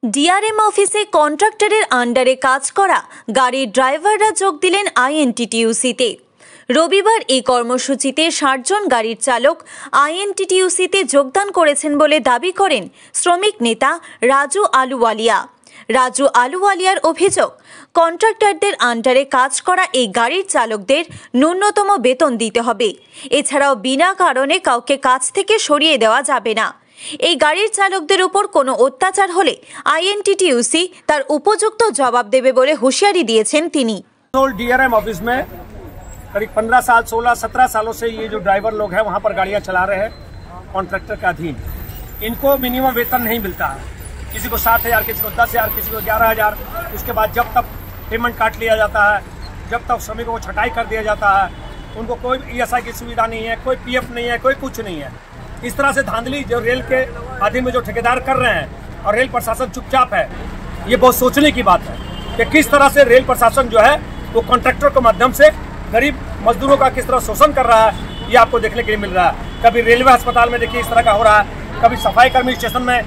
DRM অফিসে কন্ট্রাক্টরের আন্ডারে কাজ করা গাড়ির ড্রাইভাররা যোগ দিলেন আইএনটিটিইউসিতে। রবিবার এই কর্মসূচিতে ৬০ জন গাড়ির চালক আইএনটিটিইউসিতে যোগদান করেছেন বলে দাবি করেন শ্রমিক নেতা রাজু আলুওয়ালিয়া। রাজু আলুওয়ালিয়ার অভিযোগ, কন্ট্রাক্টরদের আন্ডারে কাজ করা এই গাড়ির চালকদের ন্যূনতম বেতন দিতে হবে। এছাড়াও বিনা কারণে কাউকে কাজ থেকে সরিয়ে দেওয়া যাবে না। এই গাড়ির চালকদের উপর কোনো অত্যাচার হলে আইএনটিটিইউসি তার উপযুক্ত জবাব দেবে বলে হুঁশিয়ারি দিয়েছেন তিনি। डीआरएम ऑफिस में करीब 15 साल 16-17 सालों से ये जो ड्राइवर लोग हैं वहाँ पर गाड़ियाँ चला रहे हैं कॉन्ट्रैक्टर के अधीन। इनको मिनिमम वेतन नहीं मिलता है, किसी को 7,000, किसी को 10,000, किसी को 11,000। उसके बाद जब तक पेमेंट काट लिया जाता है, जब तक श्रमिकों को छटाई कर दिया जाता है, उनको कोई ईएसआई की सुविधा नहीं है, कोई पीएफ नहीं है, कोई कुछ नहीं है। इस तरह से धांधली जो रेल के अधीन में जो ठेकेदार कर रहे हैं और रेल प्रशासन चुपचाप है, ये बहुत सोचने की बात है कि किस तरह से रेल प्रशासन जो है वो कॉन्ट्रैक्टर के माध्यम से गरीब मजदूरों का किस तरह शोषण कर रहा है, ये आपको देखने के लिए मिल रहा है। कभी रेलवे अस्पताल में देखिए इस तरह का हो रहा है, कभी सफाई कर्मी स्टेशन में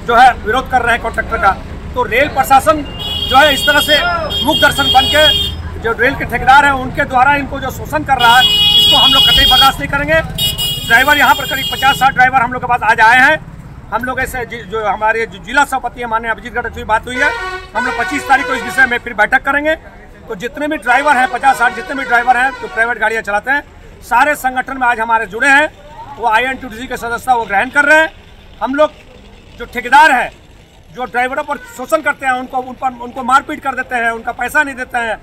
जो है विरोध कर रहे हैं कॉन्ट्रैक्टर का। तो रेल प्रशासन जो है इस तरह से मुख दर्शन बन के जो रेल के ठेकेदार हैं उनके द्वारा इनको जो शोषण कर रहा है, इसको हम लोग कतई बर्दाश्त नहीं करेंगे। ड्राइवर यहाँ पर करीब 50-60 ड्राइवर हम लोग के पास आज आए हैं। हम लोग ऐसे जो हमारे जो जिला सभापति है माननीय अभिजीत गढ़ से बात हुई है, हम लोग 25 तारीख को इस विषय में फिर बैठक करेंगे। तो जितने भी ड्राइवर हैं 50-60 जितने भी ड्राइवर हैं जो प्राइवेट गाड़ियाँ चलाते हैं, सारे संगठन में आज हमारे जुड़े हैं, वो आईएनटीटीयूसी के सदस्यता वो ग्रहण कर रहे हैं। हम लोग जो ठेकेदार हैं जो ड्राइवरों पर शोषण करते हैं उनको मारपीट कर देते हैं, उनका पैसा नहीं देते हैं,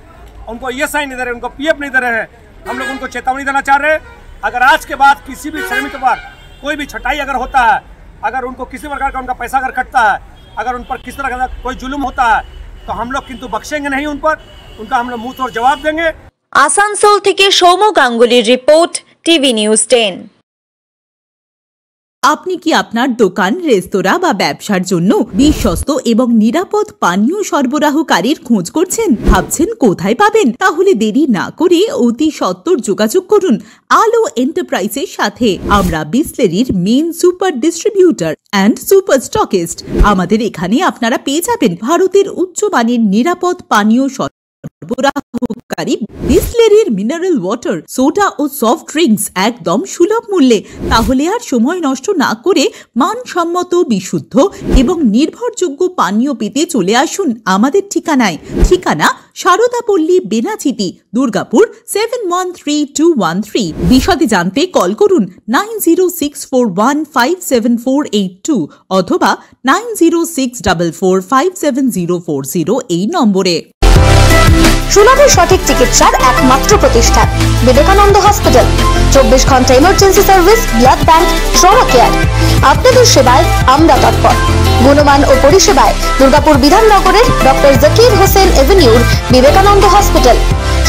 उनको ईएसआई नहीं दे रहे, उनको पीएफ नहीं दे रहे हैं, हम लोग उनको चेतावनी देना चाह रहे हैं। अगर आज के बाद किसी भी श्रमिक पर कोई भी छटाई अगर होता है, अगर उनको किसी प्रकार का उनका पैसा अगर कटता है, अगर उन पर किस तरह का कोई जुल्म होता है, तो हम लोग किंतु बख्शेंगे नहीं उन पर, उनका हम लोग मुंह तोड़ जवाब देंगे। आसानसोल থেকে সৌম্য গাঙ্গুলির রিপোর্ট, টিভি নিউজ 10। আপনি কি আপনার দোকান, রেস্তোরাঁ বা ব্যবসার জন্য বিশ্বস্ত এবং নিরাপদ পানীয় সরবরাহকারীর খোঁজ করছেন? ভাবছেন কোথায় পাবেন? তাহলে দেরি না করে অতি সত্বর যোগাযোগ করুন আলো এন্টারপ্রাইজের সাথে। আমরা বিসলেরির main super distributor and super stockist. আমাদের এখানে আপনারা পেয়ে যাবেন ভারতের উচ্চমানের নিরাপদ পানীয় সরবরাহকারী বিসলেরির মিনারেল ওয়াটার, সোডা ও সফট ড্রিঙ্কস একদম সুলভ মূল্যে। তাহলে আর সময় নষ্ট না করে মানসম্মত, বিশুদ্ধ এবং নির্ভরযোগ্য পানীয় পেতে চলে আসুন আমাদের ঠিকানায়। ঠিকানা সারদাপল্লী, বেনাচিতি, দুর্গাপুর 713213। বিশদে জানতে কল করুন 9064157482 অথবা 9064457040 এই নম্বরে। সুলভ সঠিক চিকিৎসার একমাত্র প্রতিষ্ঠান বিবেকানন্দ হসপিটাল। 24 ঘন্টা emergency service, blood bank, trauma care. আপনাদের সেবায় আমরা তৎপর। গুণমান ও পরিষেবায় দুর্গাপুর বিধাননগরের ডক্টর জাকির হোসেন এভিনিউর বিবেকানন্দ হসপিটাল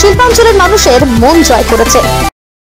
শিল্পাঞ্চলের মানুষের মন জয় করেছে।